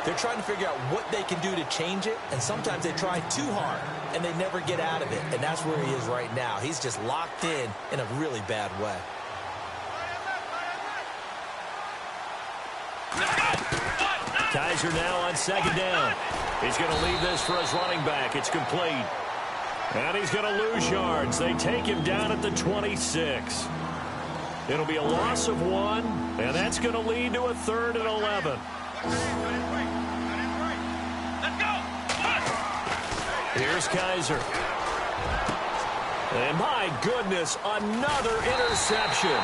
they're trying to figure out what they can do to change it, and sometimes they try too hard, and they never get out of it. And that's where he is right now. He's just locked in a really bad way. Kizer now on second down. He's going to leave this for his running back. It's complete. And he's going to lose yards. They take him down at the 26. It'll be a loss of 1, and that's going to lead to a 3rd and 11. Here's Kizer. And my goodness, another interception.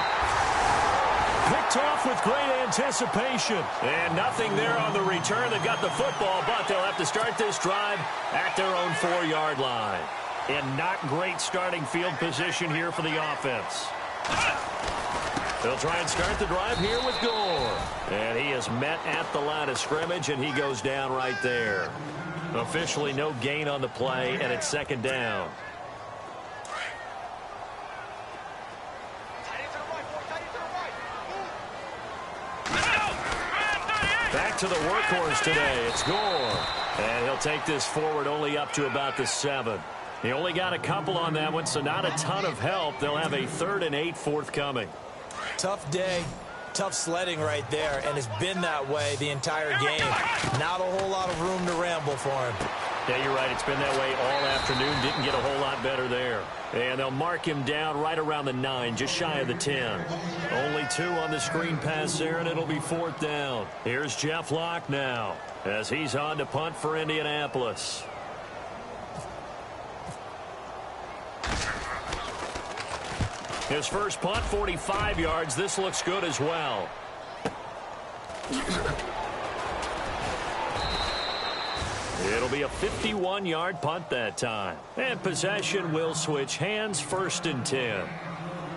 Picked off with great anticipation. And nothing there on the return. They've got the football, but they'll have to start this drive at their own 4-yard line. And not great starting field position here for the offense. They'll try and start the drive here with Gore. And he is met at the line of scrimmage, and he goes down right there. Officially no gain on the play, and it's second down. Back to the workhorse today. It's Gore. And he'll take this forward only up to about the 7. He only got a couple on that one, so not a ton of help. They'll have a 3rd and 8 forthcoming. Tough day, tough sledding right there, and it's been that way the entire game. Not a whole lot of room to ramble for him. Yeah, you're right. It's been that way all afternoon. Didn't get a whole lot better there. And they'll mark him down right around the 9, just shy of the 10. Only 2 on the screen pass there, and it'll be 4th down. Here's Jeff Locke now as he's on to punt for Indianapolis. His first punt, 45 yards. This looks good as well. It'll be a 51-yard punt that time. And possession will switch hands, 1st and 10.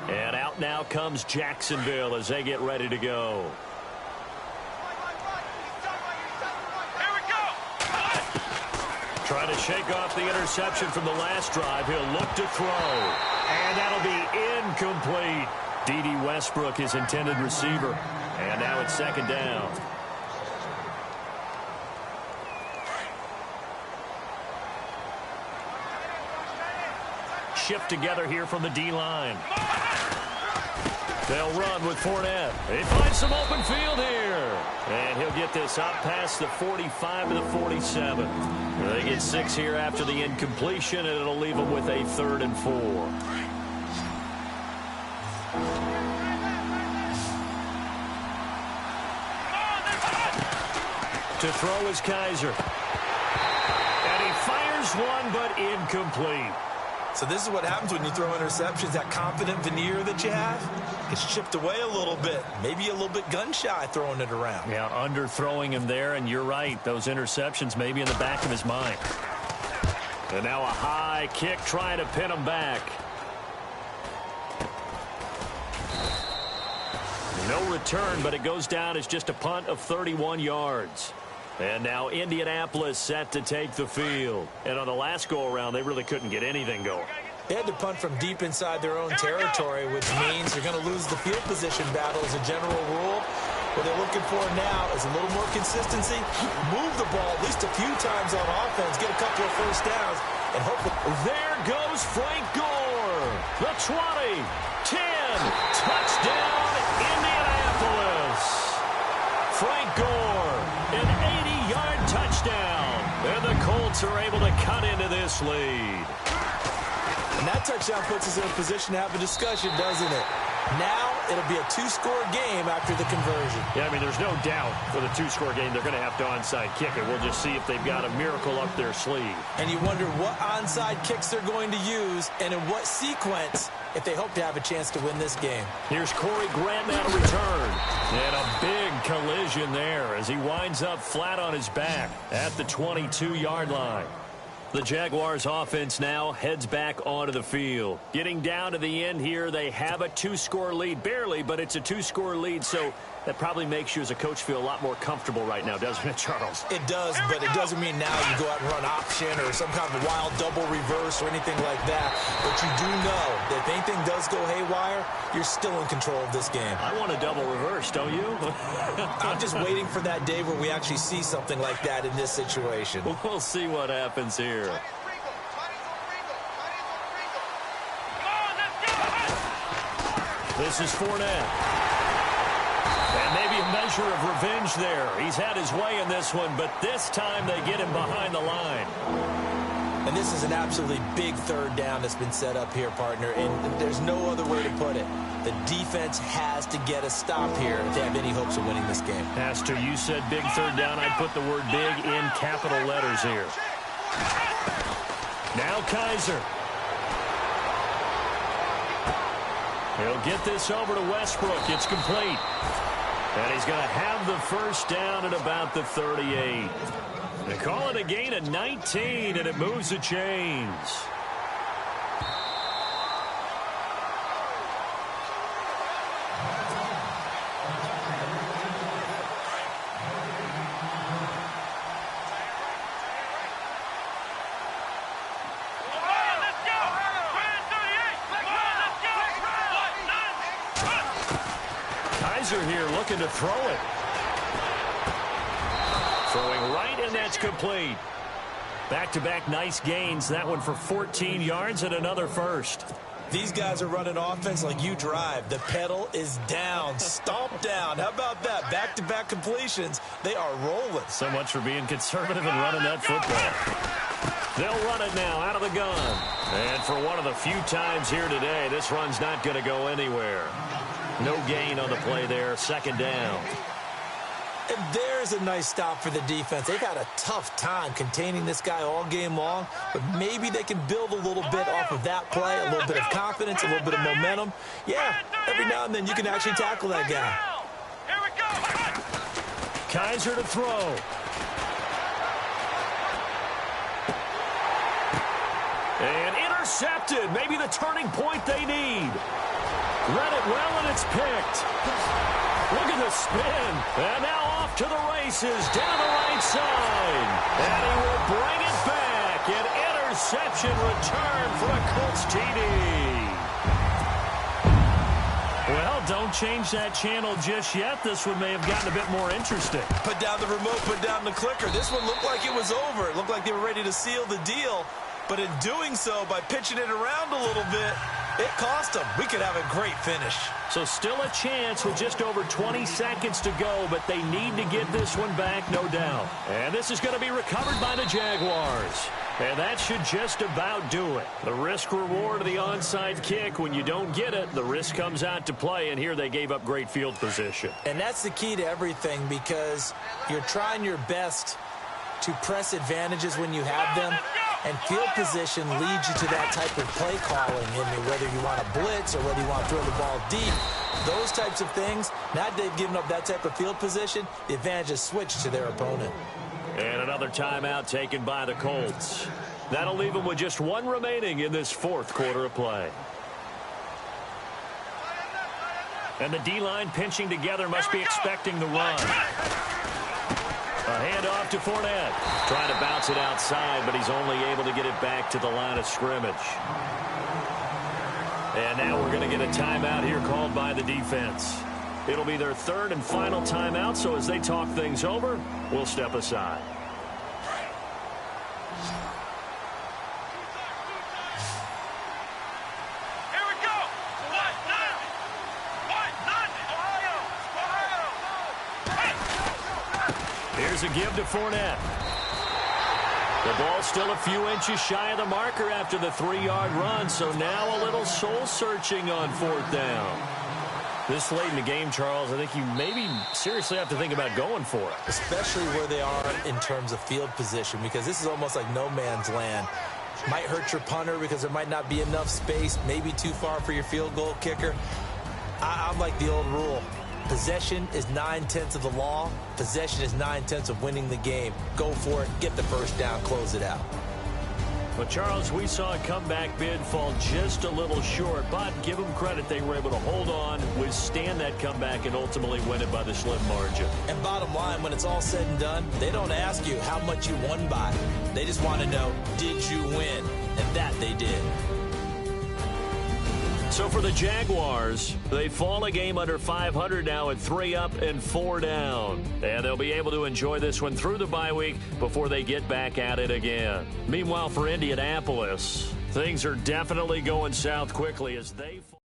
And out now comes Jacksonville as they get ready to go. Here we go. Trying to shake off the interception from the last drive. He'll look to throw. And that'll be incomplete. D.D. Westbrook, his intended receiver. And now it's second down. Shift together here from the D-line. They'll run with Fournette. They find some open field here. And he'll get this up past the 45 to the 47. They get 6 here after the incompletion, and it'll leave them with a 3rd and 4. To throw is Kizer. And he fires one, but incomplete. So this is what happens when you throw interceptions. That confident veneer that you have gets chipped away a little bit. Maybe a little bit gun-shy throwing it around. Yeah, underthrowing him there, and you're right. Those interceptions may be in the back of his mind. And now a high kick trying to pin him back. No return, but it goes down as just a punt of 31 yards. And now Indianapolis set to take the field. And on the last go-around, they really couldn't get anything going. They had to punt from deep inside their own territory, which means they're going to lose the field position battle as a general rule. What they're looking for now is a little more consistency, move the ball at least a few times on offense, get a couple of first downs, and hopefully... There goes Frank Gore. The 20, 10, touchdown, Indianapolis. Frank Gore, an 80-yard touchdown. And the Colts are able to cut into this lead. And that touchdown puts us in a position to have a discussion, doesn't it? Now it'll be a two-score game after the conversion. Yeah, I mean, there's no doubt for the two-score game they're going to have to onside kick it. We'll just see if they've got a miracle up their sleeve. And you wonder what onside kicks they're going to use and in what sequence if they hope to have a chance to win this game. Here's Corey Grant now to return. And a big collision there as he winds up flat on his back at the 22-yard line. The Jaguars offense now heads back onto the field. Getting down to the end here, they have a two-score lead. Barely, but it's a two-score lead, so that probably makes you as a coach feel a lot more comfortable right now, doesn't it, Charles? It does, but it doesn't mean now you go out and run option or some kind of wild double reverse or anything like that. But you do know that if anything does go haywire, you're still in control of this game. I want a double reverse, don't you? I'm just waiting for that day where we actually see something like that in this situation. We'll see what happens here. This is Fournette. And maybe a measure of revenge there. He's had his way in this one, but this time they get him behind the line. And this is an absolutely big third down that's been set up here, partner, and there's no other way to put it. The defense has to get a stop here if they have any hopes of winning this game. Has to. You said big third down. I'd put the word big in capital letters here. Now Kaiser. He'll get this over to Westbrook. It's complete. And he's going to have the first down at about the 38. They call it a gain of 19, and it moves the chains. Here looking to throw it. Throwing right, and that's complete. Back-to-back nice gains. That one for 14 yards and another first. These guys are running offense like you drive. The pedal is down. Stomp down. How about that? Back-to-back completions. They are rolling. So much for being conservative and running that football. They'll run it now out of the gun. And for one of the few times here today, this run's not going to go anywhere. No gain on the play there. Second down. And there's a nice stop for the defense. They've had a tough time containing this guy all game long, but maybe they can build a little bit off of that play, a little bit of confidence, a little bit of momentum. Yeah, every now and then you can actually tackle that guy. Here we go. Kaiser to throw. And intercepted. Maybe the turning point they need. Read it well, and it's picked. Look at the spin. And now off to the races down the right side. And he will bring it back. An interception return for a Colts TD. Well, don't change that channel just yet. This one may have gotten a bit more interesting. Put down the remote, put down the clicker. This one looked like it was over. It looked like they were ready to seal the deal. But in doing so, by pitching it around a little bit, it cost them. We could have a great finish. So still a chance with just over 20 seconds to go, but they need to get this one back, no doubt. And this is going to be recovered by the Jaguars. And that should just about do it. The risk-reward of the onside kick, when you don't get it, the risk comes out to play, and here they gave up great field position. And that's the key to everything, because you're trying your best to press advantages when you have them. And field position leads you to that type of play calling. Whether you want to blitz or whether you want to throw the ball deep, those types of things, now that they've given up that type of field position, the advantage is switched to their opponent. And another timeout taken by the Colts. That'll leave them with just one remaining in this fourth quarter of play. And the D-line pinching together must be expecting the run. A handoff to Fournette. Trying to bounce it outside, but he's only able to get it back to the line of scrimmage. And now we're going to get a timeout here called by the defense. It'll be their third and final timeout, so as they talk things over, we'll step aside. Here we go. What now? What? Ohio. Here's a give to Fournette. The ball still a few inches shy of the marker after the 3-yard run, so now a little soul-searching on 4th down. This late in the game, Charles, I think you maybe seriously have to think about going for it. Especially where they are in terms of field position, because this is almost like no man's land. Might hurt your punter because there might not be enough space, maybe too far for your field goal kicker. I'm like the old rule. Possession is 9/10 of the law. Possession is 9/10 of winning the game. Go for it. Get the first down. Close it out. Well, Charles, we saw a comeback bid fall just a little short, but give them credit. They were able to hold on, withstand that comeback, and ultimately win it by the slim margin. And bottom line, when it's all said and done, they don't ask you how much you won by. They just want to know, did you win? And that they did. So for the Jaguars, they fall a game under 500 now at 3 up and 4 down. And they'll be able to enjoy this one through the bye week before they get back at it again. Meanwhile, for Indianapolis, things are definitely going south quickly as they fall.